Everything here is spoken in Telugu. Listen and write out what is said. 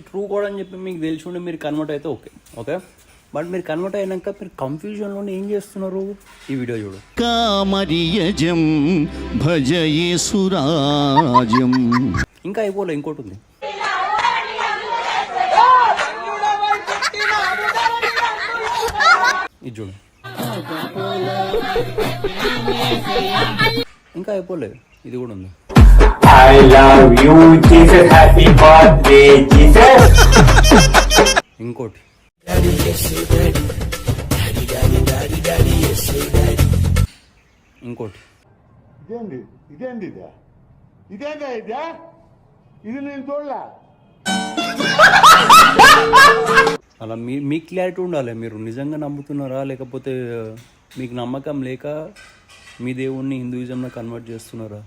ట్రూ కూడా అని చెప్పి మీకు తెలిసి ఉండి మీరు కన్వర్ట్ అయితే ఓకే ఓకే, బట్ మీరు కన్వర్ట్ అయినాక మీరు కన్ఫ్యూజన్లో ఏం చేస్తున్నారు? ఈ వీడియో చూడు. కామరియజం భజయేసురాజం. ఇంకా అయిపోలే, ఇంకోటి ఉంది. ఇది చూడు. ఇంకా అయిపోలేదు, ఇది కూడా ఉంది. I love you, Jesus. Happy birthday, Jesus. ఇంకోటి. ఇంకోటి. ఇది నేను చూడలే. అలా మీ క్లారిటీ ఉండాలి. మీరు నిజంగా నమ్ముతున్నారా, లేకపోతే మీకు నమ్మకం లేక మీ దేవుణ్ణి హిందూయిజంలో కన్వర్ట్ చేస్తున్నారా?